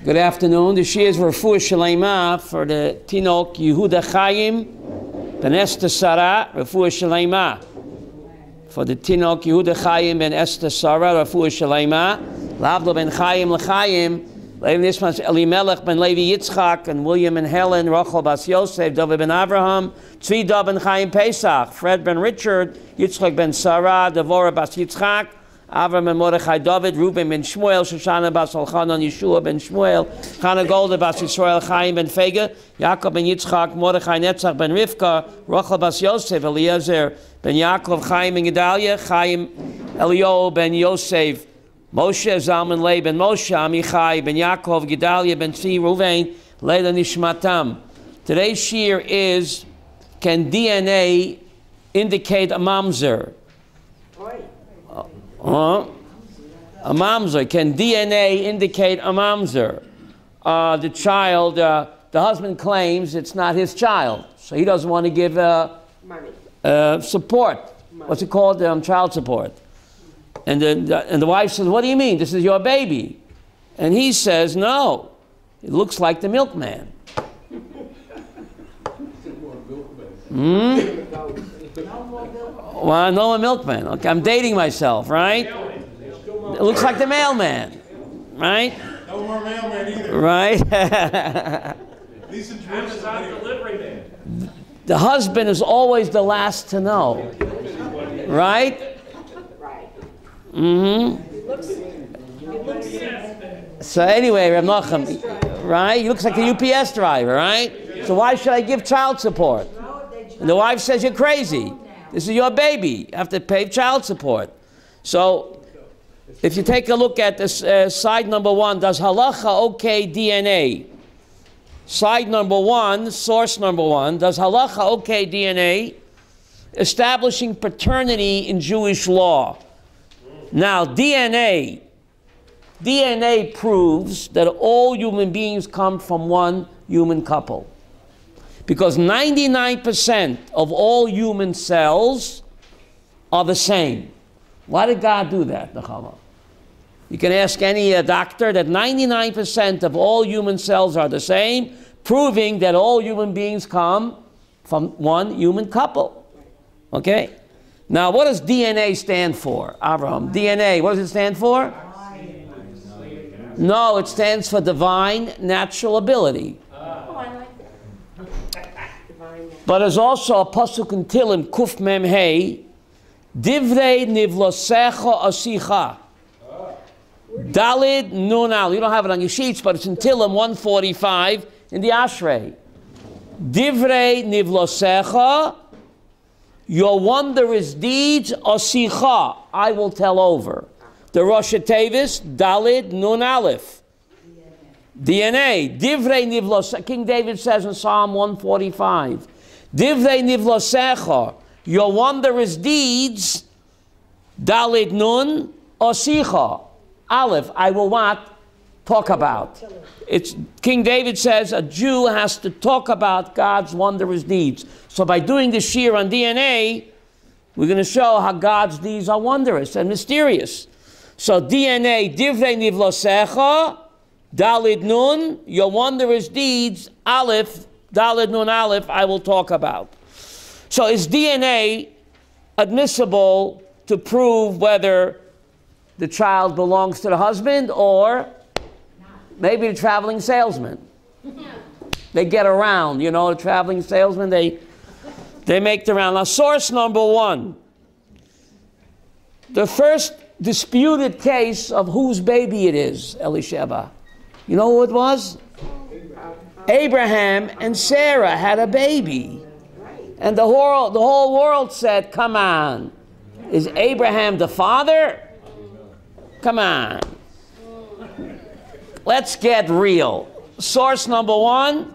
Good afternoon. The Shia is Refuah Shalema for the Tinok Yehuda Chaim ben Esther Sarah, Refuah Shalema. For the Tinok Yehuda Chaim ben Esther Sarah, Refuah Shalema. Lavdo ben Chaim L'Chaim, Levi Nishmas Elimelech ben Levi Yitzchak, and William and Helen, Rachel bas Yosef, David ben Avraham, Tzvi da ben Chaim Pesach, Fred ben Richard, Yitzchak ben Sarah, Devorah bas Yitzchak, Avram ben Mordechai David, Reuben ben Shmuel, Shoshana bas Elchanan, Yeshua ben Shmuel, Chana Golda bas Yisrael, Chaim ben Fega, Yaakov ben Yitzchak, Mordechai Netzach ben Rivka, Rachel bas Yosef, Eliezer ben Yaakov, Chaim ben Gedalia, Chaim Elio ben Yosef, Moshe Zalman Lei ben Moshe, Amichai ben Yaakov, Gedalia ben Tzvi, Ruvain, Leila Nishmatam. Today's shir is, can DNA indicate a Mamzer? A Mamzer. Can DNA indicate a Mamzer? The child, the husband claims it's not his child, so he doesn't want to give support. Money. What's it called? Child support. And the wife says, what do you mean? This is your baby. And he says, no, it looks like the milkman. Well, no, a milkman. Okay, I'm dating myself, right? It looks like the mailman, right? No more mailman either. Right? Amazon delivery man. The husband is always the last to know, right? Mm-hmm. So anyway, Reb Nachum, right? He looks like the UPS driver, right? So why should I give child support? And the wife says, you're crazy. This is your baby. You have to pay child support. So if you take a look at this side number one, does halacha okay DNA? Side number one, source number one, does halacha okay DNA? Establishing paternity in Jewish law. Now, DNA proves that all human beings come from one human couple. Because 99% of all human cells are the same. Why did God do that, Nechama? You can ask any doctor that 99% of all human cells are the same, proving that all human beings come from one human couple. Okay? Now, what does DNA stand for, Abraham? DNA, what does it stand for? No, it stands for divine natural ability. But there's also a pasuk in Tilim, Kuf Mem Hey, Divrei Nivlosecha Asicha. Dalid Nunal. You don't have it on your sheets, but it's in Tilim 145 in the Ashrei. Divrei Nivlosecha, your wondrous deeds, Asicha, I will tell over. The Rosh Tevis, Dalid Nun Aleph. DNA. Divrei Nivlosecha. King David says in Psalm 145, Divrei Nivlosecha, your wondrous deeds, Dalid Nun, Asicha, Aleph, I will what? Talk about. It's, King David says a Jew has to talk about God's wondrous deeds. So by doing the shir on DNA, we're going to show how God's deeds are wondrous and mysterious. So DNA, Divrei Nivlosecha, Dalid Nun, your wondrous deeds, Aleph, Dalid Nun Aleph, I will talk about. So is DNA admissible to prove whether the child belongs to the husband or maybe the traveling salesman? They get around, you know, the traveling salesman, they make the round. Now, source number one, the first disputed case of whose baby it is, Elisheva. You know who it was? Abraham and Sarah had a baby. And the whole world said, come on, is Abraham the father? Come on. Let's get real. Source number one,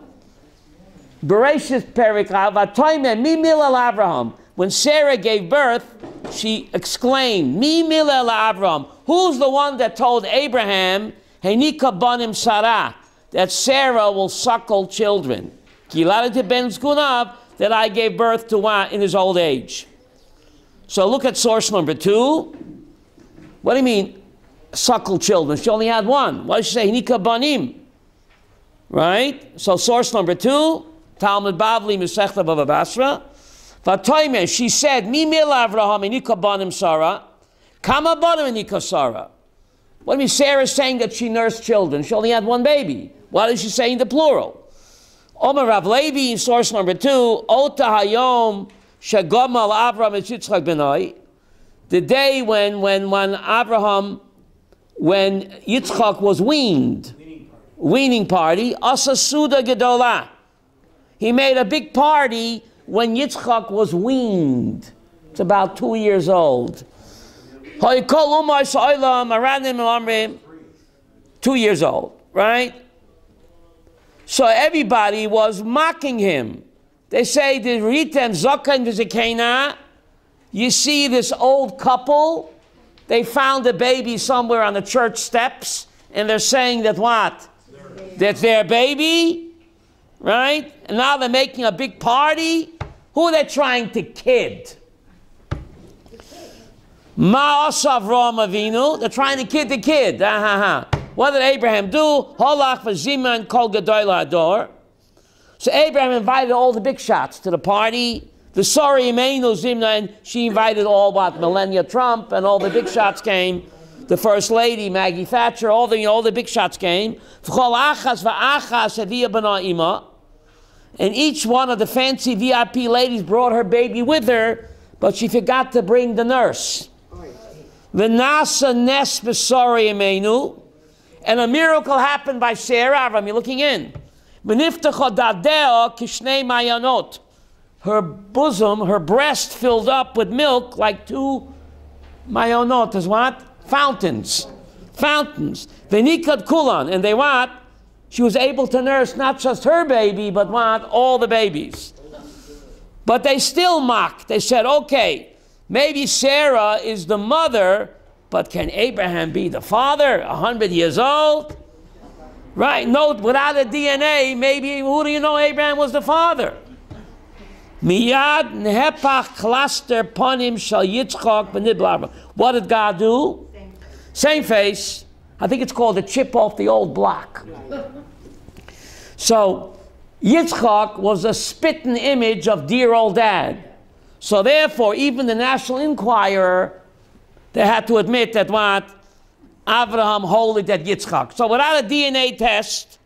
Bereshit Perik Vatoime Mimil el Avraham. When Sarah gave birth, she exclaimed, Mimil el Avraham. Who's the one that told Abraham, Heinika banim Sarah, that Sarah will suckle children? Kiladet ben Zkunav, that I gave birth to in his old age. So look at source number two. What do you mean, suckle children? She only had one. Why did she say, Hinika banim? Right? So source number 2, Talmud Bavli Masechta Bava Basra. Vatoyme, she said, Mi mil Avraham inika banim Sarah, kama banim inika Sarah. What do you mean? Sarah is saying that she nursed children. She only had one baby. Why is she saying the plural? Omer Rav Levi, source number 2, Ota Hayom Shagomal Avram et Yitzchak Benoi. The day when Abraham, when Yitzchak was weaning party, Asa Suda Gedolah. He made a big party when Yitzchak was weaned. It's about 2 years old. 2 years old, right? So everybody was mocking him. They say, the Ritem Zokan Vizikena, you see this old couple, they found a baby somewhere on the church steps, and they're saying that what? That's their baby, right? And now they're making a big party. Who are they trying to kid? Ma'asav Ram Avinu, they're trying to kid the kid. What did Abraham do? Holach v'zima and kol gadola ador. So Abraham invited all the big shots to the party. The sorry Imenu Zimna, and she invited all Melania Trump, and all the big shots came. The First Lady, Maggie Thatcher, all the big shots came. And each one of the fancy VIP ladies brought her baby with her, but she forgot to bring the nurse. V'nasa nes b'sari imenu, and a miracle happened by Sarah. Avram, you're looking in. V'niftacha dadeo kishnei mayanot. Her bosom, her breast filled up with milk like 2 mayonot, is what? Fountains. Fountains. V'nikad kulan, and they what? She was able to nurse not just her baby, but what? All the babies. But they still mocked. They said, okay, maybe Sarah is the mother, but can Abraham be the father? 100 years old? Right, no, without a DNA, maybe, who do you know Abraham was the father? Miyad nehepach cluster panim shal Yitzchak b'nibla. What did God do? Same face. I think it's called a chip off the old block. So, Yitzchak was a spitting image of dear old dad. So therefore, even the National Enquirer, they had to admit that what? Abraham holy that Yitzchak. So without a DNA test,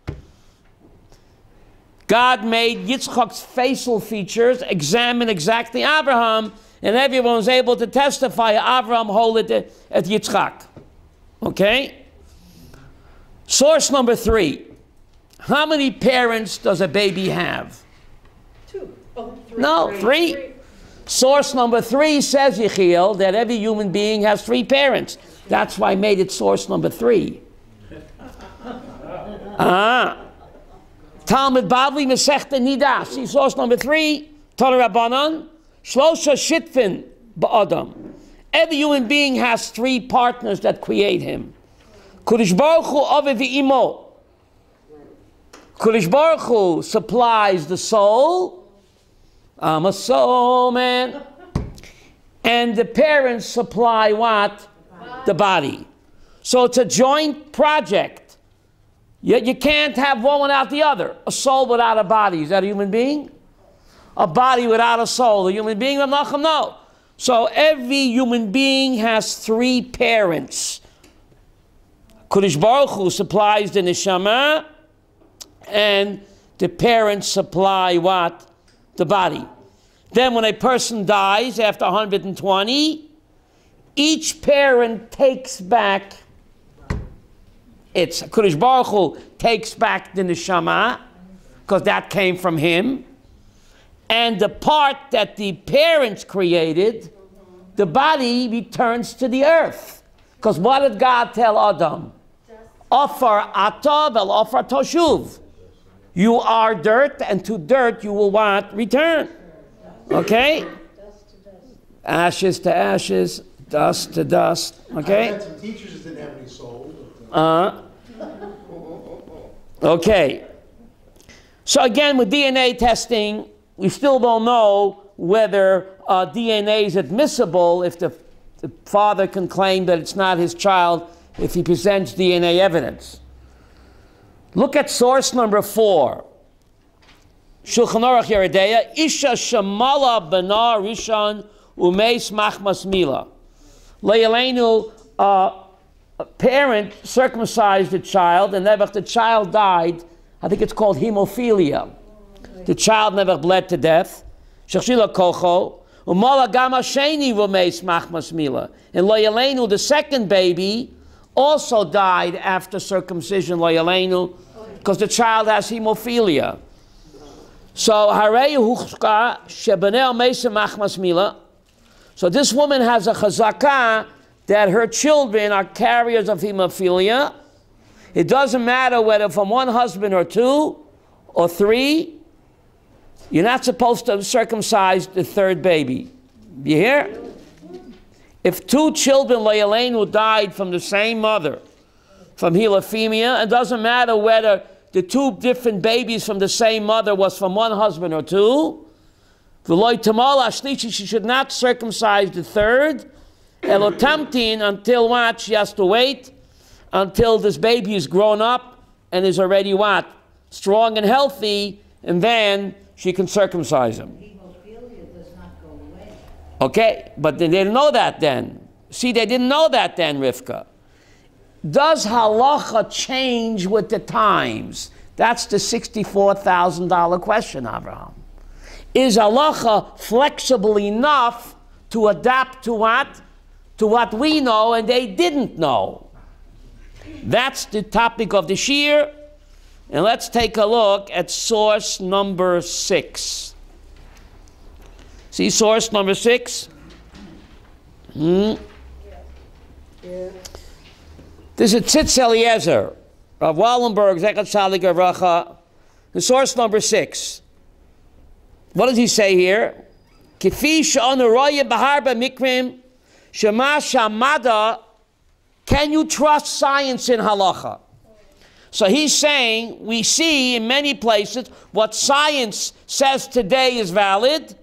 God made Yitzchak's facial features examine exactly Abraham, and everyone was able to testify Abraham holy at Yitzchak. Okay? Source number 3. How many parents does a baby have? 2. Oh, 3. No, 3. Source number 3 says, Yechiel, that every human being has 3 parents. That's why I made it source number 3. Talmud Bavli Masechta Nida. See source number 3. Torah Rabbanan. Shlosha Shitfin Ba'adam. Every human being has 3 partners that create him. Kodesh Baruch Hu Ave V'imo. Kodesh Baruch Hu supplies the soul. I'm a soul man. And the parents supply what? The body. So it's a joint project. You can't have one without the other. A soul without a body. Is that a human being? A body without a soul. A human being? No. So every human being has 3 parents. Kodesh Baruch Hu supplies the neshama, and the parents supply what? The body. Then when a person dies after 120, each parent takes back its Kodesh Baruch Hu takes back the neshama, because that came from him. And the part that the parents created, the body returns to the earth. Because what did God tell Adam? Ofar ata vel ofar toshuv. You are dirt, and to dirt you will what? Return. Okay? Ashes to ashes, dust to dust. Okay? I had some teachers that didn't have any soul. Okay. So again, with DNA testing, we still don't know whether DNA is admissible if the father can claim that it's not his child if he presents DNA evidence. Look at source number 4. Shulchan Aruch Yeredeya, Isha Shamala Bana Rishon Umeis Machmas Mila. Le'aleinu, a parent circumcised a child, and never the child died. I think it's called hemophilia. The child never bled to death. Shechshila Kocho. Umala Gama Sheni Umeis Machmas Mila. And Le'aleinu, the second baby, also died after circumcision, Le'aleinu, because the child has hemophilia. So, so this woman has a chazakah that her children are carriers of hemophilia. It doesn't matter whether from one husband or 2 or 3. You're not supposed to circumcise the third baby. You hear? If 2 children, Le'aleinu, died from the same mother, from hemophilia, it doesn't matter whether the 2 different babies from the same mother was from one husband or 2. She should not circumcise the third. Until what? She has to wait until this baby is grown up and is already what? Strong and healthy, and then she can circumcise him. Hemophilia does not go away. Okay, but they didn't know that then. See, they didn't know that then, Rivka. Does halacha change with the times? That's the $64,000 question, Abraham. Is halacha flexible enough to adapt to what? To what we know and they didn't know. That's the topic of the shir. And let's take a look at source number 6. See source number 6? Yeah. This is Tzitz Eliezer of Wallenberg, Zechat Tzadik Avracha. The source number 6. What does he say here? Kifi she'anu roya b'harba mikrim shema shamada. Can you trust science in halacha? So he's saying we see in many places what science says today is valid.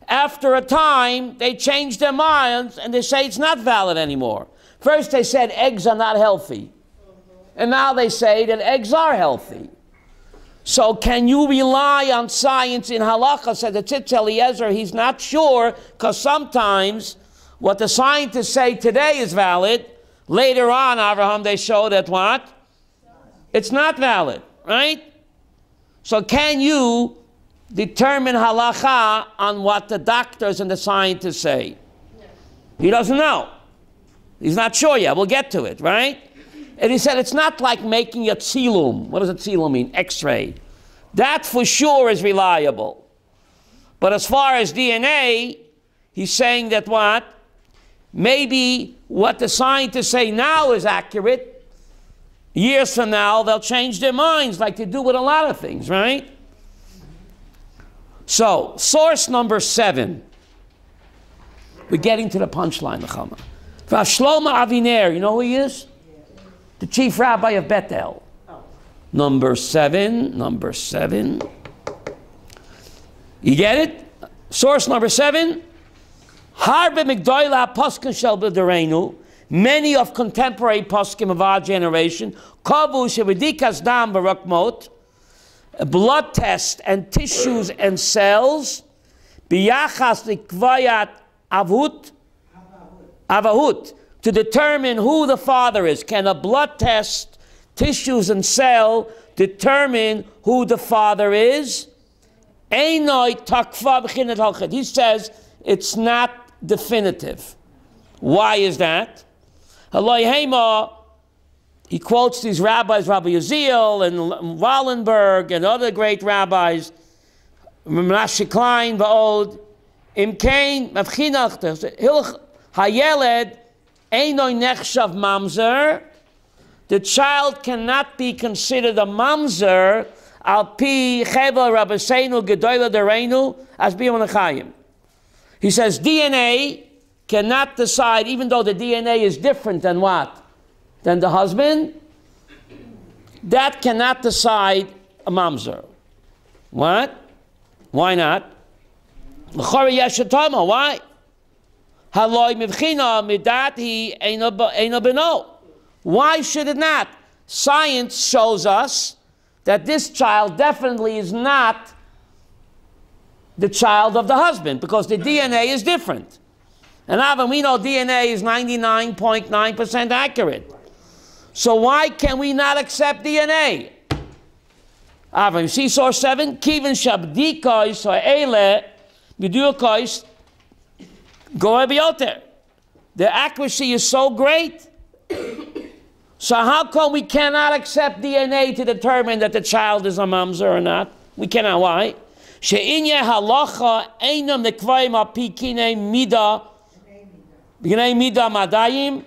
After a time, they change their minds and they say it's not valid anymore. First they said eggs are not healthy. And now they say that eggs are healthy. So can you rely on science in halacha? Said the Tzitz Eliezer, he's not sure, because sometimes what the scientists say today is valid. Later on, Abraham, they show that what? It's not valid, right? So can you determine halacha on what the doctors and the scientists say? He doesn't know. He's not sure yet. We'll get to it, right? And he said it's not like making a tzilum. What does a tzilum mean? X-ray. That for sure is reliable. But as far as DNA, he's saying that what? Maybe what the scientists say now is accurate. Years from now, they'll change their minds like they do with a lot of things, right? So, source number 7. We're getting to the punchline, Nechama. Shlomo Aviner, you know who he is? The chief rabbi of Bethel. Number 7. You get it? Source number 7. Harbe Migdoila Poskin Shel B'Derenu. Many of contemporary poskim of our generation, kavu shevedikas dam barakmot, blood test and tissues and cells, biyachas likvayat avahut, to determine who the father is. Can a blood test, tissues and cell determine who the father is? Einoi takva b'chinet halchet. He says it's not definitive. Why is that? He quotes these rabbis, Rabbi Uziel and Wallenberg and other great rabbis, Menashe Klein, Va'od, Imkain, Mavchinach, Hayeled, Einoi Nechshav Mamzer. The child cannot be considered a Mamzer, Al Pi Chevel Rabbeinu Gedoyle Dereinu, as B'yom Nechayim. He says DNA cannot decide, even though the DNA is different than what? Than the husband. That cannot decide a mamzer. What? Why not? Why? Why should it not? science shows us that this child definitely is not the child of the husband because the DNA is different. And Avram, we know DNA is 99.9% accurate. So why can we not accept DNA? Avram, see source 7? Kivin shabdikois ha'ele b'dukois goe b'yoter. The accuracy is so great. So how come we cannot accept DNA to determine that the child is a mamzer or not? We cannot. Why? She'inye halacha einam nekvayim api kinei mida b'nei mida madayim.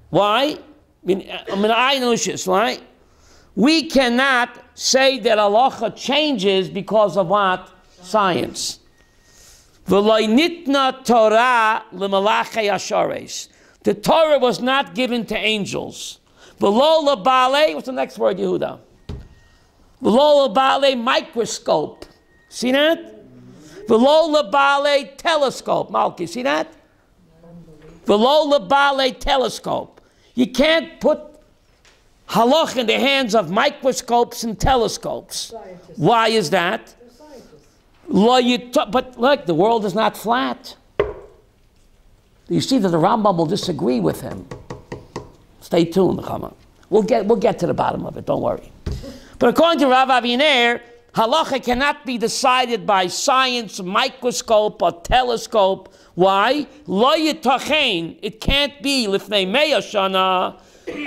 Why? Right? We cannot say that halacha changes because of what? Science. V'lo nitna Torah l'malachei ashares. The Torah was not given to angels. V'lo l'balei, what's the next word, Yehuda? V'lo l'balei microscope. See that? V'lo l'balei telescope. Malki, see that? V'lo l'balei telescope. You can't put halach in the hands of microscopes and telescopes. Scientists. Why is that? But look, the world is not flat. You see that the Rambam will disagree with him. Stay tuned, Chama. We'll get to the bottom of it, don't worry. But according to Rav Aviner, halacha cannot be decided by science, microscope, or telescope. Why? Lo yitachein, it can't be lifnei mea shana,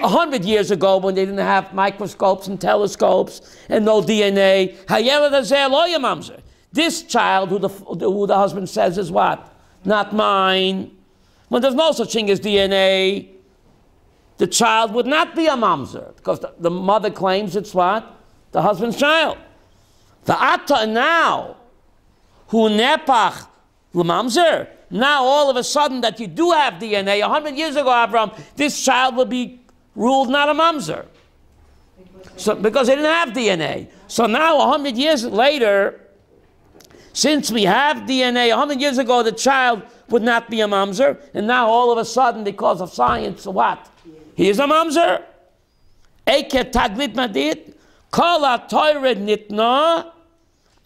100 years ago when they didn't have microscopes and telescopes and no DNA. Hayelad hazeh lo yamamzer. This child who the husband says is what? Not mine. When there's no such thing as DNA, the child would not be a mamzer because the mother claims it's what? The husband's child. The ata now, who nepach l'mamzer. Now all of a sudden that you do have DNA, 100 years ago, Avram, this child will be ruled not a mamzer. So, because they didn't have DNA. So now 100 years later, since we have DNA, 100 years ago the child would not be a mamzer, and now all of a sudden because of science, what? He is a mamzer. Eke taglit madit, kol ha-Torah nitna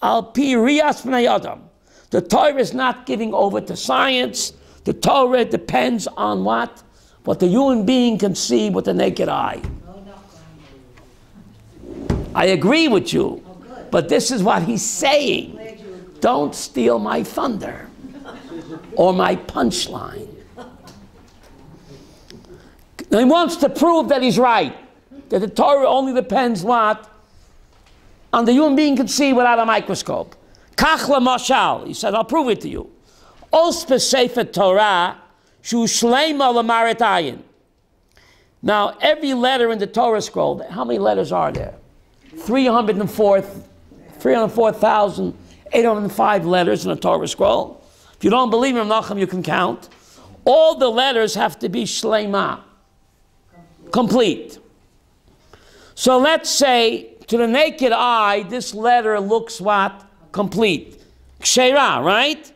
al pi riyas b'nei adam. The Torah is not giving over to science. The Torah depends on what? What the human being can see with the naked eye. I agree with you, but this is what he's saying. Don't steal my thunder or my punchline. He wants to prove that he's right, that the Torah only depends what? On the human being can see without a microscope. Kach lemashal, he said, I'll prove it to you. Os b'sefer Torah shu shleima l'maret ayin. Now, every letter in the Torah scroll, how many letters are there? 304,805 letters in the Torah scroll. If you don't believe in Nachum, you can count. All the letters have to be shleima, complete. So let's say, to the naked eye, this letter looks what? Complete. Kshera, right?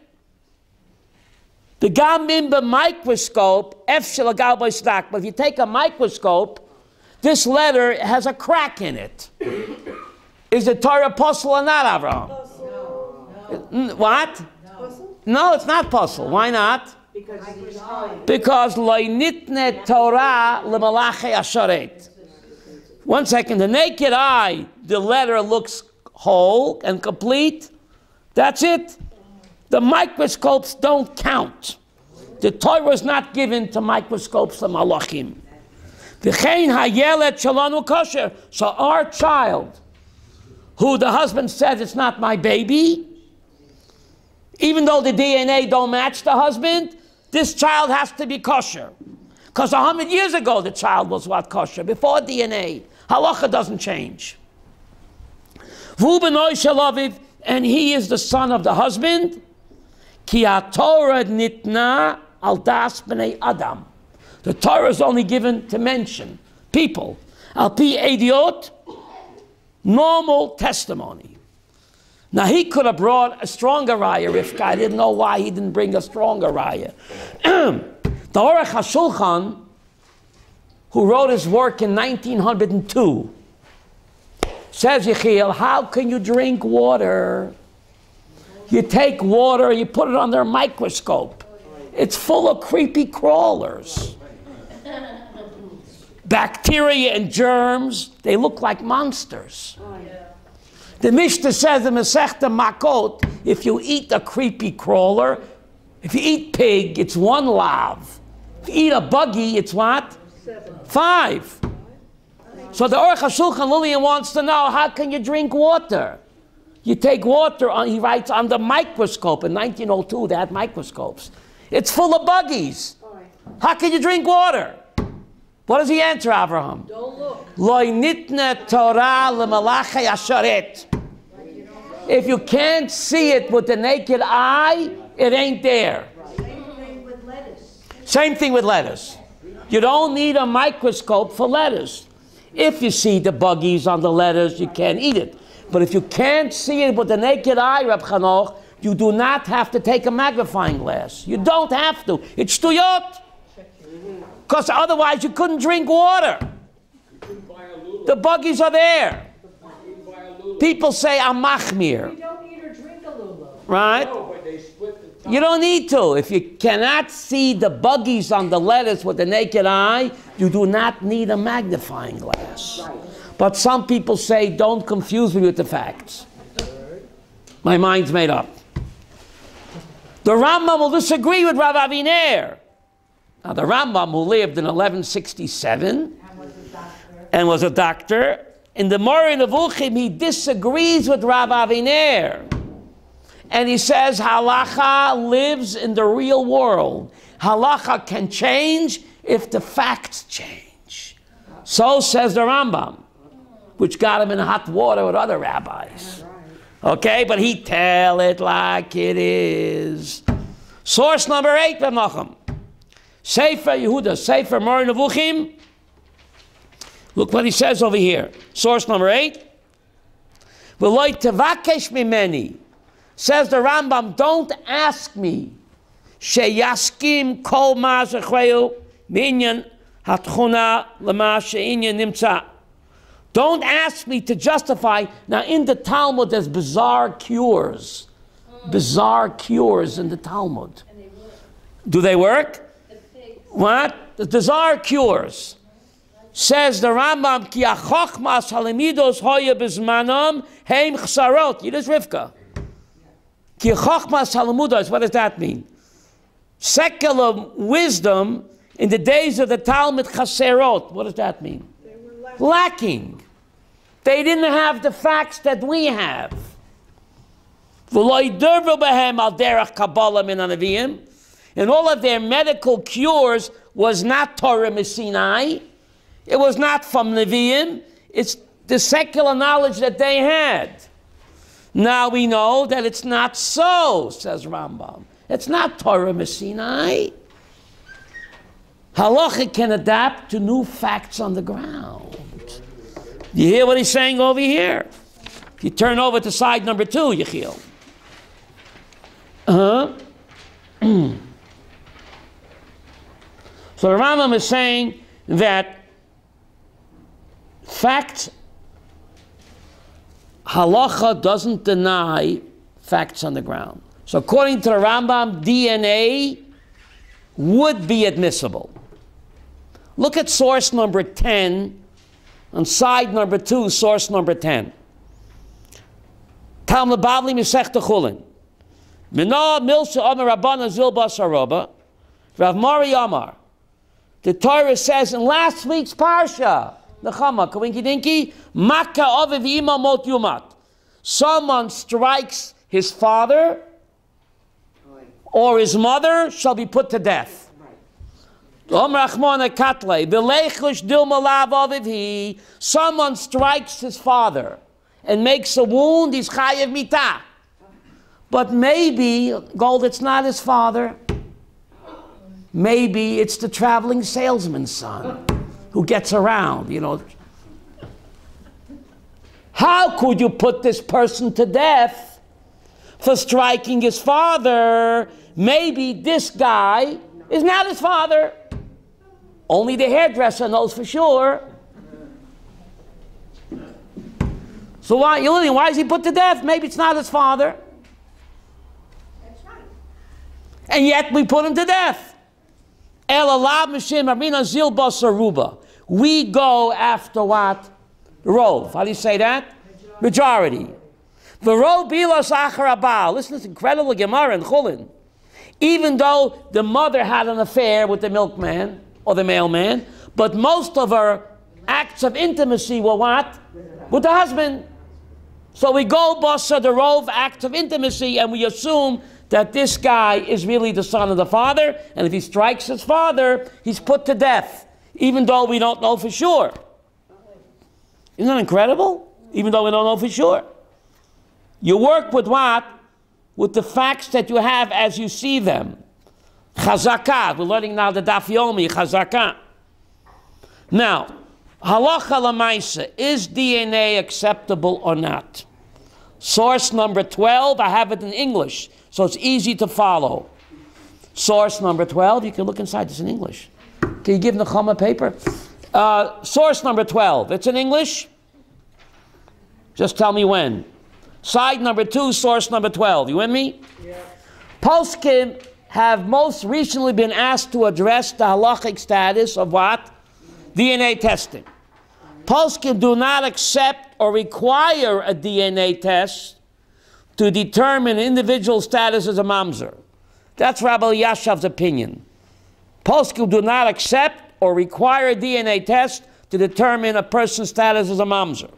The gamim microscope, but if you take a microscope, this letter has a crack in it. Is the Torah puzzle or not, Avraham? No. What? No, it's not puzzle. Why not? Because lo nitne Torah lemalachei asharet. 1 second. The naked eye, the letter looks whole and complete. That's it. The microscopes don't count. The Torah is not given to microscopes of malachim. V'chein hayelet shalanu kosher. So our child, who the husband says it's not my baby, even though the DNA don't match the husband, this child has to be kosher. Because 100 years ago the child was what? Kosher. Before DNA. Halacha doesn't change. V'hu b'noi shel aviv, and he is the son of the husband. Ki ha-Torah nitna al das b'nei adam. The Torah is only given to mention people. Al pi ediot, normal testimony. Now he could have brought a stronger raya, Rivka. I didn't know why he didn't bring a stronger raya. The Aruch HaShulchan who wrote his work in 1902. Says Yechiel, how can you drink water? You take water, you put it under a microscope. It's full of creepy crawlers. Bacteria and germs, they look like monsters. The Mishnah says in Masechta Makot, if you eat a creepy crawler, if you eat pig, it's 1 lav. If you eat a buggy, it's what? 5. So the Aruch HaShulchan Lillian wants to know, how can you drink water? You take water, he writes, under microscope. In 1902, they had microscopes. It's full of buggies. How can you drink water? What does he answer, Avraham? Don't look. Lo nitne Torah lemalachei asharet. If you can't see it with the naked eye, it ain't there. Same thing with lettuce. Same thing with lettuce. You don't need a microscope for lettuce. If you see the buggies on the lettuce, you can't eat it. But if you can't see it with the naked eye, Reb Chanoch, you do not have to take a magnifying glass. You don't have to. It's shtuyot. Because otherwise you couldn't drink water. The buggies are there. People say, I'm machmir. You don't eat or drink a lula. Right? You don't need to. If you cannot see the buggies on the lettuce with the naked eye, you do not need a magnifying glass. But some people say, don't confuse me with the facts. My mind's made up. The Rambam will disagree with Rav Aviner. Now, the Rambam, who lived in 1167 and was a doctor, in the Moreh Nevuchim, he disagrees with Rav Aviner. And he says, halacha lives in the real world. Halacha can change if the facts change. So says the Rambam, which got him in hot water with other rabbis. Okay, but he tell it like it is. Source number 8, B'nacham. Sefer Yehuda, Sefer Moreh Nevuchim. Look what he says over here. Source number 8. V'loi tevakesh mimeni. Says the Rambam, don't ask me. Sheyaskim kol ma zechreu minyan hatchuna lema she'inyan nimtza. Don't ask me to justify. Now in the Talmud there's bizarre cures. Bizarre cures in the Talmud. Do they work? What? The bizarre cures. Says the Rambam, ki achochmas halimidos hoya bizmanam heim chsarot. Yiddish Rivka. Ki achochmas halimudos. What does that mean? Secular wisdom in the days of the Talmud chaserot. What does that mean? They were Lacking. They didn't have the facts that we have. V'lo yidervu behem al derech kabbalah min hanavim. And all of their medical cures was not Torah Sinai. It was not from Nevi'im. It's the secular knowledge that they had. Now we know that it's not so, says Rambam. It's not Torah Sinai. Halacha can adapt to new facts on the ground. You hear what he's saying over here? If you turn over to side number 2, Yechiel. So the Rambam is saying that fact, halacha doesn't deny facts on the ground. So according to the Rambam, DNA would be admissible. Look at source number 10, on side number 2, source number 10. Talmud Bavli Masechta Chulin. Mina milsa Amar Rabbana Zilba Saroba. Rav Mari Amar. The Torah says in last week's parsha, Nechama, Kawinki Dinky, Maka Aviv Ima Mot Yumat. Someone strikes his father or his mother shall be put to death. Someone strikes his father and makes a wound, he's chayev mitah. But maybe, Gold, it's not his father. Maybe it's the traveling salesman's son who gets around, you know. How could you put this person to death for striking his father? Maybe this guy is not his father. Only the hairdresser knows for sure. So why is he put to death? Maybe it's not his father. That's right. And yet we put him to death. We go after what? Rov. How do you say that? Majority. Listen to this incredible Gemara in Chulin. Even though the mother had an affair with the milkman or the mailman, but most of her acts of intimacy were what? With the husband. So we go basa the Rov acts of intimacy, and we assume that this guy is really the son of the father, and if he strikes his father, he's put to death, even though we don't know for sure. Isn't that incredible? Even though we don't know for sure. You work with what? With the facts that you have as you see them. Chazakah. We're learning now the Daf Yomi, Chazakah. Now, halacha lamaisa, is DNA acceptable or not? Source number 12, I have it in English, so it's easy to follow. Source number 12, you can look inside, it's in English. Can you give Nechama paper? Source number 12, it's in English? Just tell me when. Side number 2, source number 12. You with me? Yeah. Poskim have most recently been asked to address the halachic status of what? DNA testing. Poskim do not accept or require a DNA test to determine individual status as a mamzer. That's Rabbi Yashav's opinion. Poskim do not accept or require a DNA test to determine a person's status as a mamzer.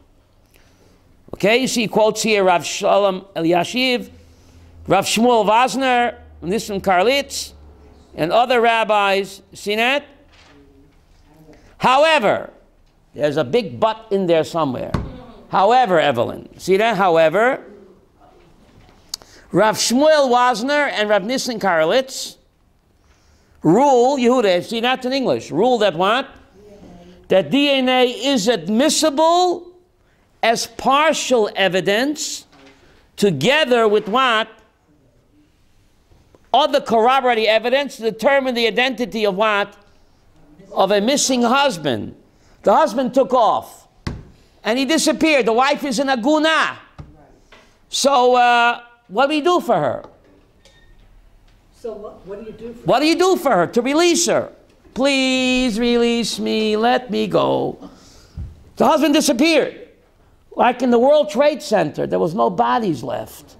Okay, you see quotes here, Rav Shalom Eliashiv, Rav Shmuel Vosner, Nissim Karlitz, and other rabbis. See that? However, there's a big but in there somewhere. However, Evelyn, see that? However, Rav Shmuel Vosner and Rav Nissim Karlitz rule, Yehuda, see that in English, rule that what? That DNA is admissible as partial evidence, together with what? Other corroborating evidence to determine the identity of what? Of a missing husband. The husband took off, and he disappeared. The wife is in a guna. So, what do we do for her? So what do you do for What do you do for her? To release her. Please release me, let me go. The husband disappeared. Like in the World Trade Center, there was no bodies left.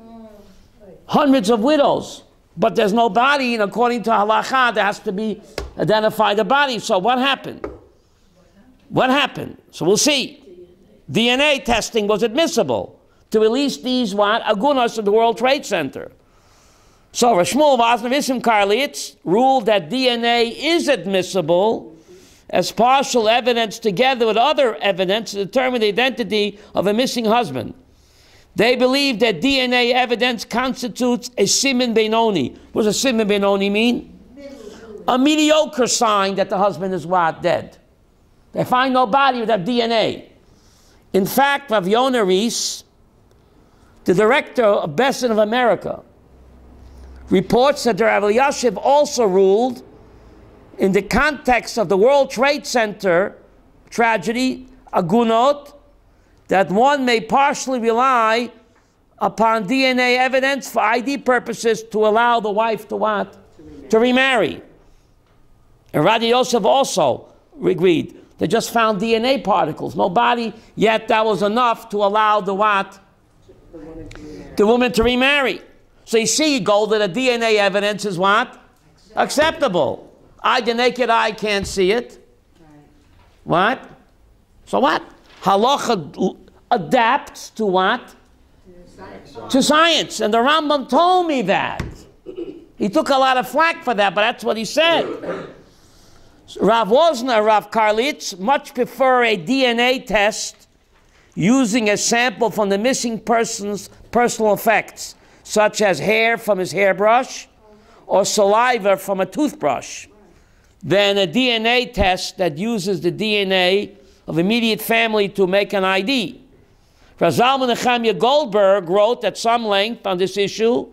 Hundreds of widows, but there's no body, and according to halacha, there has to be identified a body. So what happened? What happened? So we'll see. DNA testing was admissible to release these what? Agunas of the World Trade Center. So Rav Shmuel Vosner Nissim Karlitz ruled that DNA is admissible as partial evidence together with other evidence to determine the identity of a missing husband. They believe that DNA evidence constitutes a siman benoni. What does a siman benoni mean? A mediocre sign that the husband is what? Dead. They find no body without DNA. In fact, Rav Yonah Rees, the director of Besson of America, reports that the Rabbi Yashiv also ruled in the context of the World Trade Center tragedy, agunot, that one may partially rely upon DNA evidence for ID purposes to allow the wife to what? To remarry. And Rabbi Yosef also agreed. They just found DNA particles, no body, yet that was enough to allow the what? The woman to remarry. So you see, Gold, that the DNA evidence is what? Acceptable. The naked eye can't see it. What? So what? Halacha adapts to what? To science. And the Rambam told me that. He took a lot of flack for that, but that's what he said. Rav Vosner, Rav Karlitz much prefer a DNA test using a sample from the missing person's personal effects, such as hair from his hairbrush or saliva from a toothbrush, than a DNA test that uses the DNA of immediate family to make an ID. Rav Zalman Nechemia Goldberg wrote at some length on this issue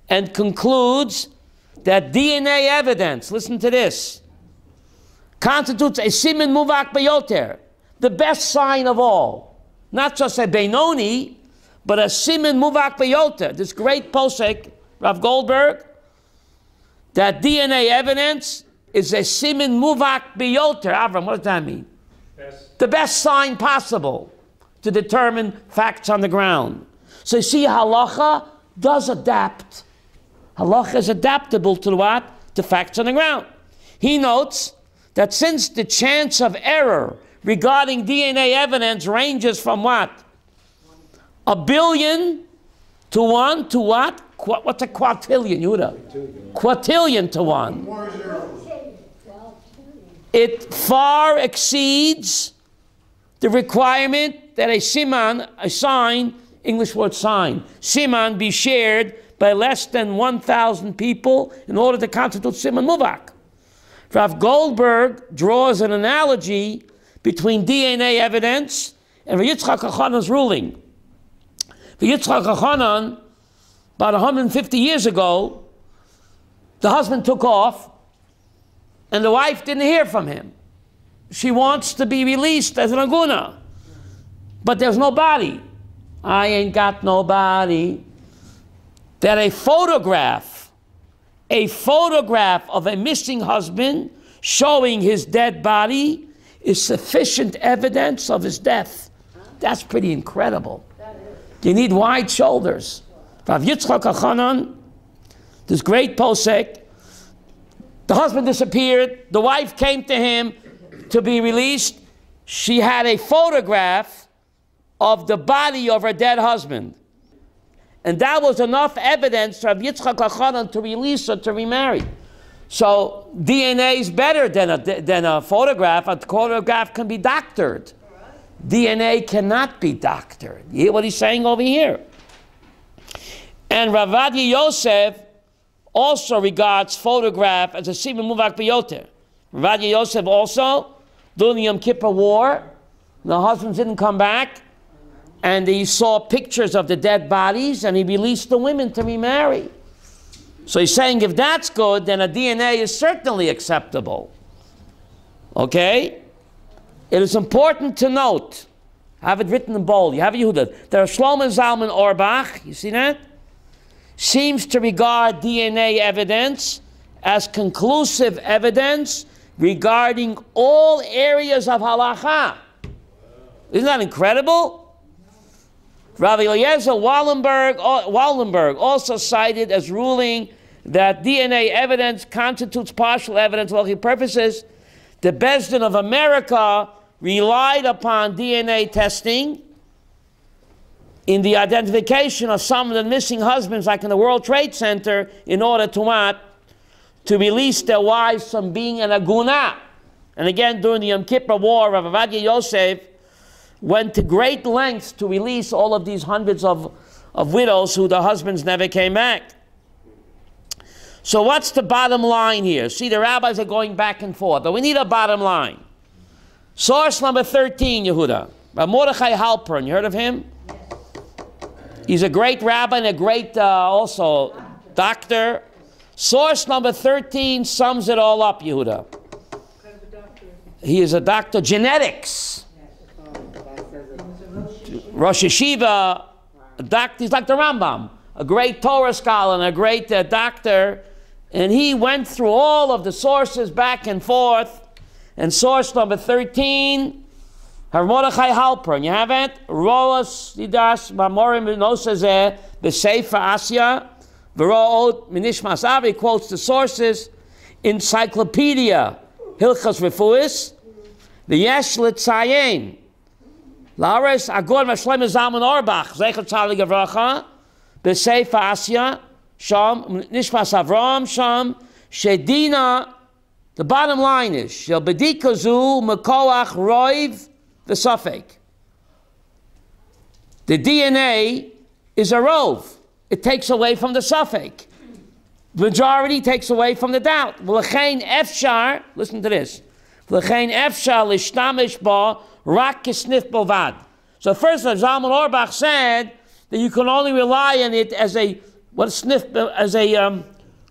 and concludes that DNA evidence, listen to this, constitutes a siman muvak bayoter, the best sign of all. Not just a Benoni, but a siman muvak bayoter. This great posek, Rav Goldberg, that DNA evidence is a siman muvak bayoter. Avram, what does that mean? Yes. The best sign possible to determine facts on the ground. So you see, halacha does adapt. Halacha is adaptable to what? To facts on the ground. He notes that since the chance of error regarding DNA evidence ranges from what? 1 billion to 1 to what? What's a quintillion, Yehuda? Quintillion to 1. More zeros. It far exceeds the requirement that a siman, a sign, English word sign, siman be shared by less than 1,000 people in order to constitute siman muvak. Rav Goldberg draws an analogy between DNA evidence and Yitzchak HaChanan's ruling. Yitzchak HaChanan, about 150 years ago, the husband took off and the wife didn't hear from him. She wants to be released as an aguna, but there's no body. I ain't got nobody. That a photograph of a missing husband showing his dead body is sufficient evidence of his death. That's pretty incredible. You need wide shoulders. Rav Yitzchak HaChanan, this great posek, the husband disappeared, the wife came to him to be released. She had a photograph of the body of her dead husband. And that was enough evidence for Yitzchak HaChanan to release her to remarry. So DNA is better than a photograph. A photograph can be doctored. DNA cannot be doctored. You hear what he's saying over here? And Rav Ovadia Yosef also regards photograph as a siman muvak bayoter. Rav Ovadia Yosef also, during the Yom Kippur War, the husbands didn't come back, and he saw pictures of the dead bodies, and he released the women to remarry. So he's saying if that's good, then a DNA is certainly acceptable. Okay? It is important to note, I have it written in bold, you have it, Yehuda, there are Shlomo Zalman Auerbach, you see that? Seems to regard DNA evidence as conclusive evidence regarding all areas of halacha. Isn't that incredible? Rabbi Eliezer Wallenberg also cited as ruling that DNA evidence constitutes partial evidence for halachic purposes. The Beis Din of America relied upon DNA testing in the identification of some of the missing husbands, like in the World Trade Center, in order to what? To release their wives from being an aguna. And again, during the Yom Kippur War, Rav Ovadia Yosef went to great lengths to release all of these hundreds of widows who the husbands never came back. So what's the bottom line here? See, the rabbis are going back and forth, but we need a bottom line. Source number 13, Yehuda. Rav Mordechai Halpern, you heard of him? He's a great rabbi and a great also doctor. Source number 13 sums it all up, Yehuda. He is a doctor of genetics. Rosh Yeshiva, a doctor, he's like the Rambam, a great Torah scholar and a great doctor. And he went through all of the sources back and forth. And source number 13, Rav Mordechai Halpern, you have it? Roas Yidas Mamorim Nosezeh B'Sefer Asya V'Ro'ot Minishmas Avi quotes the sources. Encyclopedia Hilchas Refuis V'Yesh L'Tzayin La'ares Agor Mashleim Zalman Auerbach Zecher Tzadik Avracha B'Sefer Asya Sham Nishmas Avram Sham Shedina. The bottom line is Shel Bedikazu Mekoach Roiv the Safek. The DNA is a rov. It takes away from the Safek. The majority takes away from the doubt. V'lechein efshar, listen to this. V'lechein efshar lishtamish ba rak kisnif bovad. So first, Zalman Auerbach said that you can only rely on it as a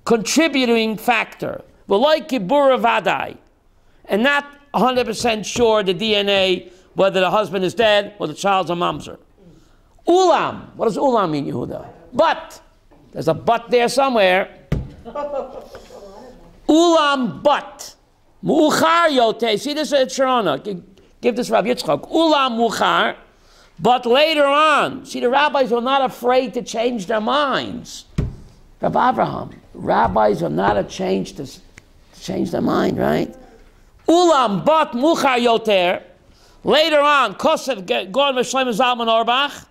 contributing factor. V'loi kibura vadai. and not 100% sure the DNA, whether the husband is dead or the child's a mamzer. Ulam. What does ulam mean, Yehuda? But. There's a but there somewhere. Ulam but. Mu'char yote. See this at Sharona. Give this Rabbi Yitzchak. Ulam mu'char. But later on. See, the rabbis are not afraid to change their minds. Rabbi Avraham. Rabbis are not afraid to change their mind, right? Ulam but mu'char yoter. Later on. Kosev Gon V'Shlomo Zalman Auerbach.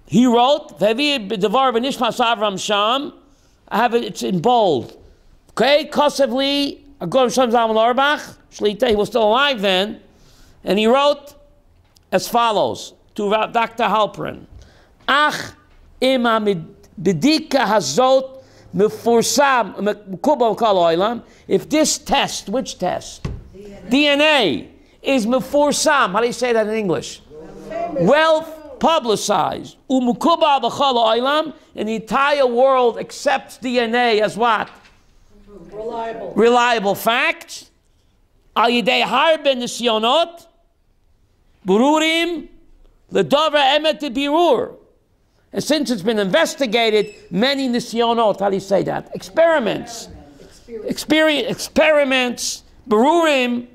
He wrote, Devar B'Nishmas Avram Sham. I have it, it's in bold. Okay, Kosevli, Agor Shlomo Zalman Auerbach, Shlita, he was still alive then, and he wrote as follows to Dr. Halperin. Ach ima bidika hazot mefursam mekubal kol oilam. If this test, which test? DNA is mefursam. How do you say that in English? Well publicized. Umukubal b'chol oilam, and the entire world accepts DNA as what? Reliable. Reliable fact. Al yidei harbe nisyonot, bururim, ledavra emet birur. And since it's been investigated, many nisyonot, how do you say that? Experiments. Experiments. Bururim.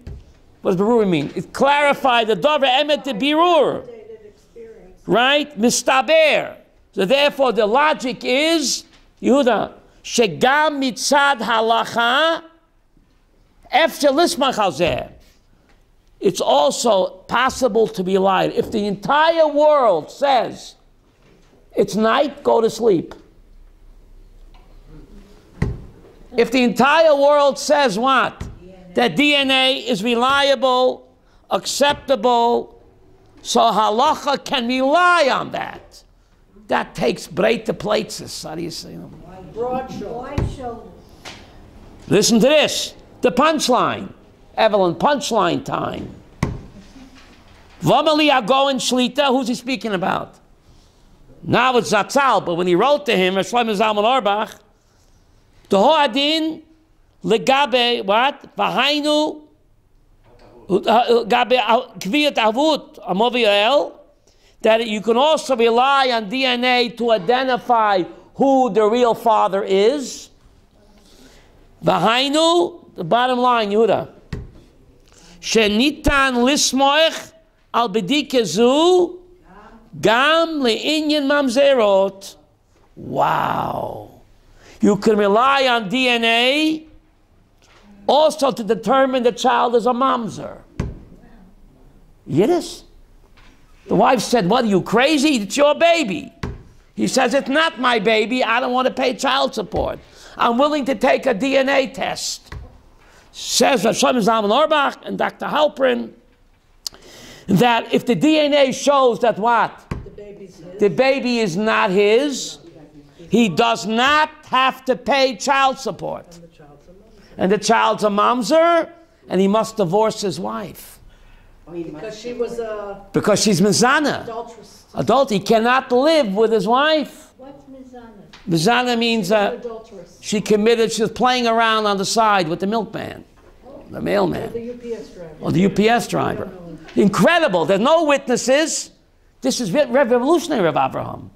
What does bururim mean? It clarified the davra emet birur. Right? Mistaber. So therefore the logic is, Yehuda, Shegam mitzad halacha, efshel lismach hazeh. It's also possible to be lied. If the entire world says, it's night, go to sleep. If the entire world says what? That DNA is reliable, acceptable, so halacha can rely on that. That takes breita places. How do you say? Broad shoulders. Listen to this. The punchline. Evelyn, punchline time. Vamali Agoin Shlita. Who's he speaking about? Now it's Zatzal, but when he wrote to him, Shlomo Zalman Auerbach, the Hoadin legabe what? Vahainu gabe kviyat avut amoviel. That you can also rely on DNA to identify who the real father is. Vahainu, the bottom line, Yehuda. Shenitan lismoich al bedikezu gam le'inyan mamzerot. Wow. You can rely on DNA also to determine the child is a mamzer. Yiddish? The wife said, what, are you crazy? It's your baby. He says, it's not my baby. I don't want to pay child support. I'm willing to take a DNA test. Says Shlomo Zalman Auerbach and Dr. Halperin that if the DNA shows that what? The baby is not his, he does not have to pay child support. And the child's a mamzer, and he must divorce his wife. Because she was because she's mizana. adulteress. Adult, he cannot live with his wife. What's mizana? Mizana means Adulteress. she was playing around on the side with the milkman, the mailman, The UPS driver. or the UPS driver. Incredible. There's no witnesses. This is revolutionary, Rav Avraham.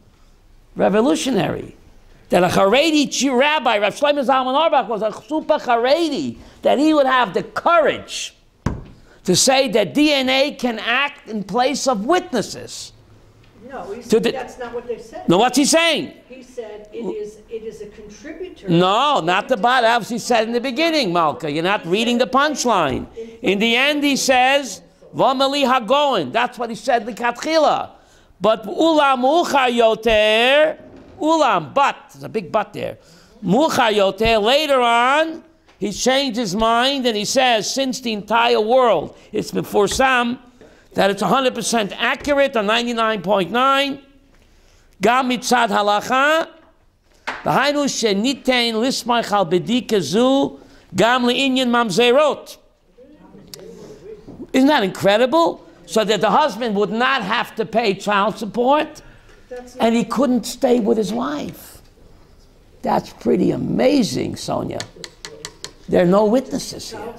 Revolutionary. That a Haredi rabbi, Rav Shlomo Zalman Auerbach, was a super Haredi, that he would have the courage to say that DNA can act in place of witnesses. No, he said that's not what they said. No, what's he saying? He said it is a contributor. No, not the bottom. That was he said in the beginning, Malka. You're not reading the punchline. In the end, he says, Vamali hagoin. That's what he said, likatchila. But ulam ucha yoter, ulam, but, there's a big but there. Mucha yoter, later on, he changed his mind and he says, since the entire world, it's before Sam, that it's 100% accurate, or 99.9, gam mitzad halacha, v'hainu shenitein lismach al bedika zu, gam le'inyan mamzerot. Isn't that incredible? So that the husband would not have to pay child support, and he couldn't stay with his wife. That's pretty amazing, Sonia. There are no witnesses here.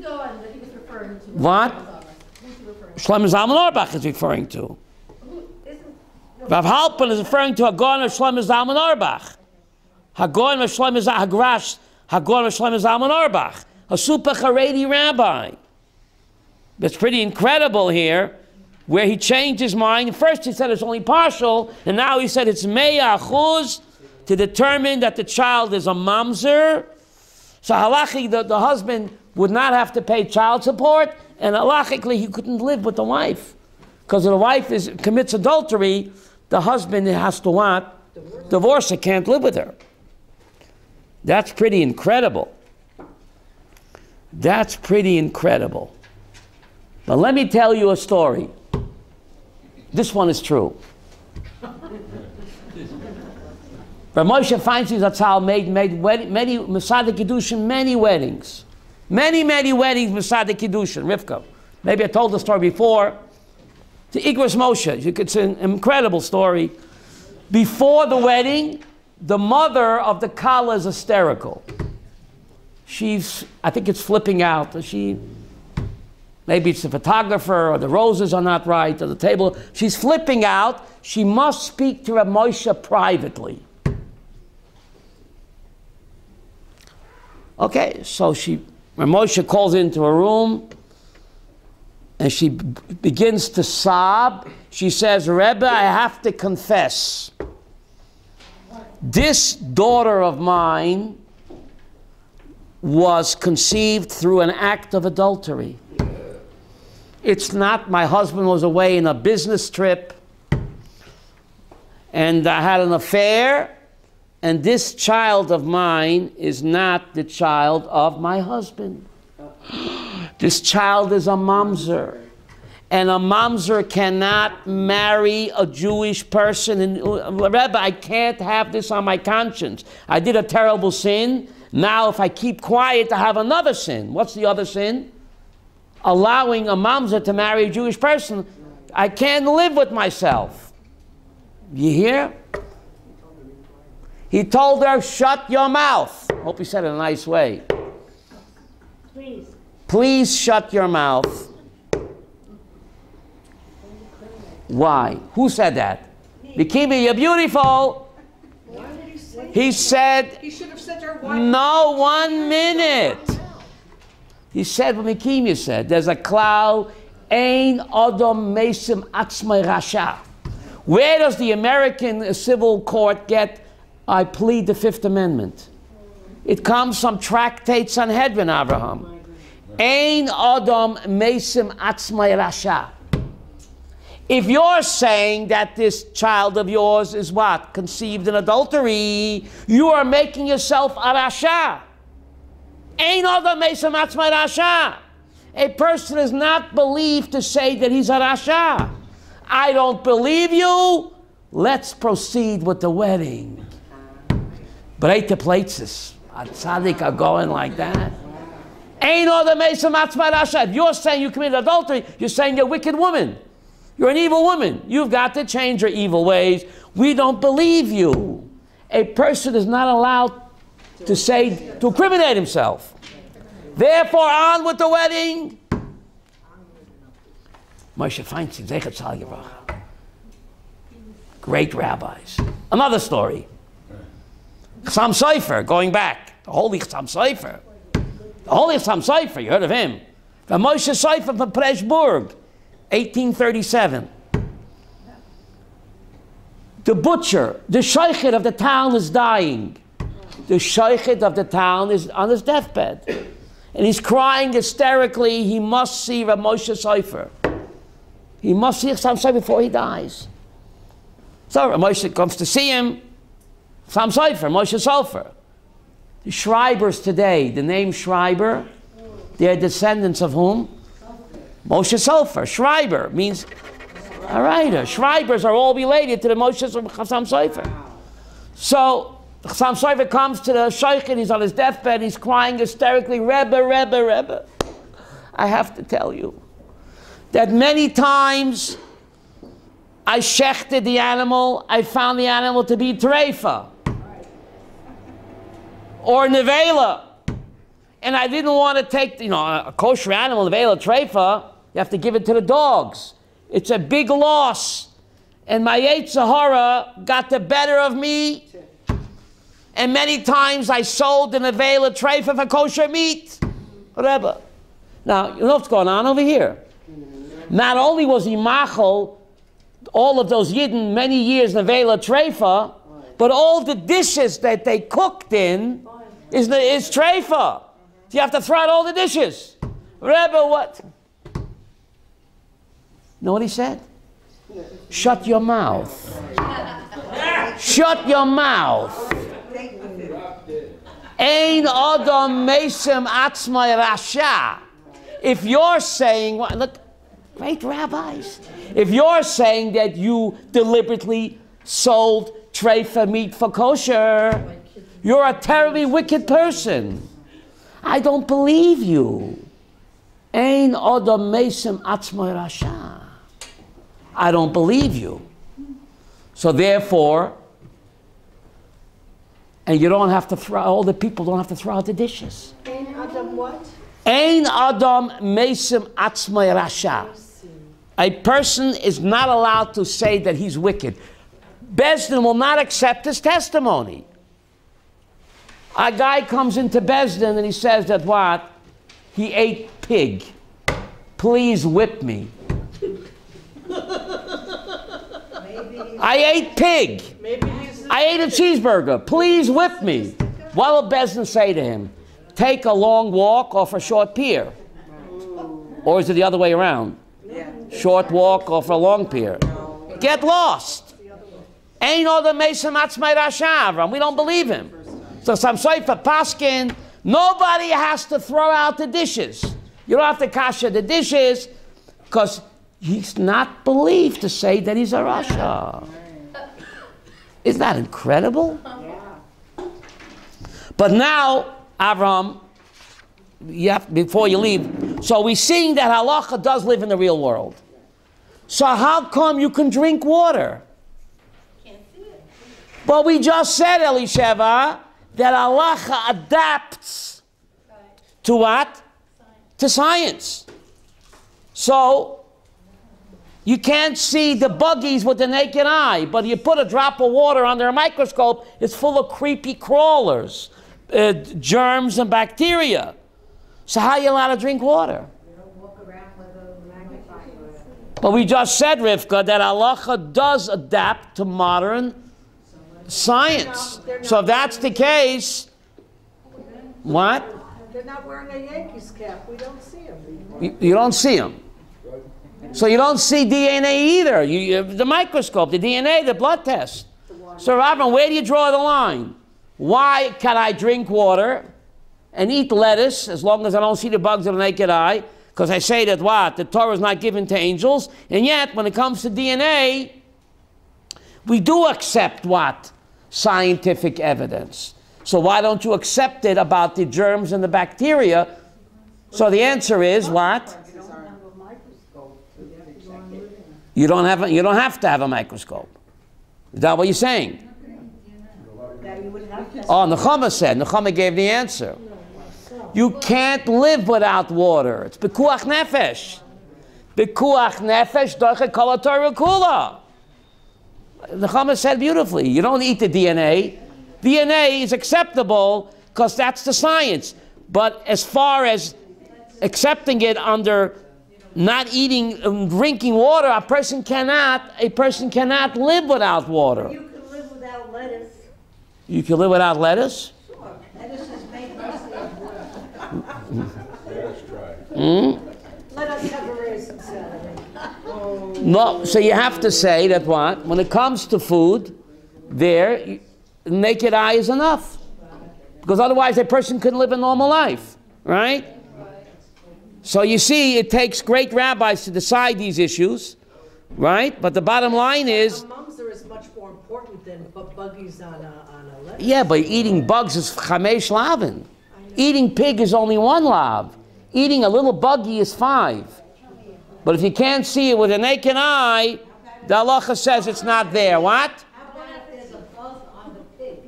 Dawn that he was referring to. What? Who's he referring to? Shlomo Zalman Auerbach is referring to. Who isn't? No, Rav Halpern is referring to Hagon of Shlomo Zalman Auerbach. Hagon of Shlomo Hagrash, Hagon of Shlomo Zalman Auerbach, a super Haredi rabbi. That's pretty incredible here, where he changed his mind. First he said it's only partial, and now he said it's meya achuz to determine that the child is a mamzer. So halachically, the husband would not have to pay child support, and halachically he couldn't live with the wife. Because if the wife commits adultery, the husband has to what? Divorce her, can't live with her. That's pretty incredible. That's pretty incredible. But let me tell you a story. This one is true. Rav Moshe Feinstein Zatzal made many Masada Kiddushin, many weddings. Many weddings Masada Kiddushin, Rivka. Maybe I told the story before. To Igros Moshe, it's an incredible story. Before the wedding, the mother of the Kala is hysterical. I think it's flipping out. Maybe it's the photographer, or the roses are not right, or the table. She's flipping out. She must speak to Rav Moshe privately. Okay, so Rav Moshe calls into her room, and she begins to sob. She says, Rebbe, I have to confess. This daughter of mine was conceived through an act of adultery. It's not, my husband was away in a business trip, and I had an affair, and this child of mine is not the child of my husband. This child is a mamzer. And a mamzer cannot marry a Jewish person. And Rebbe, I can't have this on my conscience. I did a terrible sin. Now if I keep quiet, I have another sin. What's the other sin? Allowing a mamzer to marry a Jewish person. I can't live with myself. You hear? He told her, shut your mouth. Hope he said it in a nice way. Please. Please shut your mouth. Why? Who said that? Bikini, you're beautiful. Why did he say He said, He should have said to her, why? no, 1 minute. He said what Mikimia said. There's a cloud, Ein Adam Mesim Atzmai Rasha. Where does the American civil court get, I plead the Fifth Amendment? It comes from Tractate Sanhedrin, Abraham. Ein Adam Mesim Atzmai Rasha. If you're saying that this child of yours is what? Conceived in adultery, you are making yourself a Rasha. Ein Adam Mesim Atzmai Rasha. A person is not believed to say that he's a Rasha. I don't believe you. Let's proceed with the wedding. Breite places. A tzaddik are going like that. Ein Adam Mesim Atzmai Rasha. If you're saying you committed adultery, you're saying you're a wicked woman. You're an evil woman. You've got to change your evil ways. We don't believe you. A person is not allowed to say, to incriminate himself. Therefore, on with the wedding. Moshe Feinstein, Zeichat Tzal Yivracha. Great rabbis. Another story. Chassam Sofer, going back. The holy Chassam Sofer. The holy Chassam Sofer, you heard of him. The Moshe Sofer from Preshburg. 1837. The butcher, the sheikhet of the town is dying. The sheikhet of the town is on his deathbed. And he's crying hysterically. He must see Rav Moshe Sofer. He must see Chassam Sofer before he dies. So Rav Moshe comes to see him. Chassam Sofer, Moshe Sofer. The Schreibers today, the name Schreiber, they're descendants of whom? Moshe Sofer. Schreiber means a writer. Schreibers are all related to the Moshe Chassam Sofer. So Chassam Sofer comes to the sheikhet, he's on his deathbed, he's crying hysterically, Rebbe, Rebbe, Rebbe. I have to tell you that many times I shechted the animal, I found the animal to be treifa or nevela. and I didn't want to take, a kosher animal, the Vela Treifa, you have to give it to the dogs. It's a big loss. And my Yetzer Hara got the better of me. And many times I sold an Vela Treifa for kosher meat. Whatever. Now, you know what's going on over here? Not only was he machal all of those Yidden many years in Vela Treifa, but all the dishes that they cooked in is treifa. You have to throw out all the dishes. Rebbe, what? Know what he said? Shut your mouth. Shut your mouth. Ein adam mesim atzmai rasha. If you're saying, look, great rabbis, if you're saying that you deliberately sold treifa meat for kosher, you're a terribly wicked person. I don't believe you. Ein adam mesim atzmai rasha. I don't believe you. So therefore, and you don't have to throw, all the people don't have to throw out the dishes. Ein Adam what? Ein adam mesim atzmai rasha. A person is not allowed to say that he's wicked. Bezdin will not accept his testimony. A guy comes into Bezdin and he says that what? He ate pig. Please whip me. I ate pig. I ate a cheeseburger. Please whip me. What will Bezdin say to him? Take a long walk off a short pier. Or is it the other way around? Short walk off a long pier. Get lost. Ain't all the Mesa Matzmai Rashavram. We don't believe him. So some Seifa Paskin, nobody has to throw out the dishes. You don't have to kasha the dishes because he's not believed to say that he's a Rasha. Isn't that incredible? But now, Avram, before you leave, so we're seeing that halacha does live in the real world. So how come you can drink water? Can't see it. But we just said, Elisheva, that halacha adapts to what? To science. So you can't see the buggies with the naked eye, but you put a drop of water under a microscope, it's full of creepy crawlers, germs and bacteria. So how are you allowed to drink water? You don't walk around with a magnifying glass. But we just said, Rivka, that halacha does adapt to modern science. So if that's the case, what? They're not wearing a Yankees cap. We don't see them. You don't see them. So you don't see DNA either. The microscope, the DNA, the blood test. So Rabbi, where do you draw the line? Why can I drink water and eat lettuce as long as I don't see the bugs with the naked eye? Because I say that what? The Torah is not given to angels. And yet, when it comes to DNA, we do accept what? Scientific evidence. So why don't you accept it about the germs and the bacteria? So the answer is what? You don't have to have a microscope. Is that what you're saying? Oh, Nechama said. Nechama gave the answer. You can't live without water. It's bekuach nefesh. Bekuach nefesh doche kol haTorah kula. Nechama said beautifully. You don't eat the DNA. DNA is acceptable because that's the science. But as far as accepting it under not eating and drinking water, a person cannot live without water. You can live without lettuce. You can live without lettuce? Sure. Lettuce is made mostly of water. Let us have a raisin salad. No, so you have to say that what? When it comes to food, naked eye is enough. Because otherwise a person couldn't live a normal life, right? So you see, it takes great rabbis to decide these issues, right? But the bottom line is... Mamzer is much more important than buggies on a lettuce. Yeah, but eating bugs is chamesh lavin. Eating pig is only one lav. Eating a little buggy is 5. But if you can't see it with a naked eye, the halacha says it's not there. What? How about if there's a bug on the pig?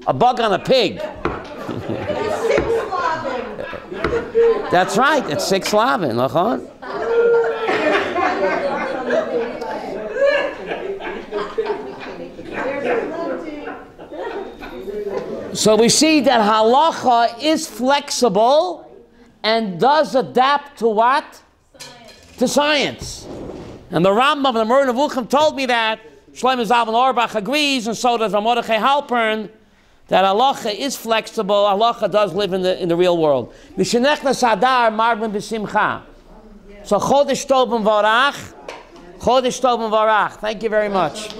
A bug on a pig. It's 6 loving. That's right. It's 6 lavin. Lachon. So we see that halacha is flexible and does adapt to what? To science. And the Rambam of the Moreh Nevuchim told me that. Shlomo Zalman Auerbach agrees, and so does Mordechai Halpern, that halacha is flexible. Halacha does live in the real world. Mishenechnas Adar Marben B'Simcha. So Chodesh Tov V'Varach. Chodesh Tov V'Varach. Thank you very much.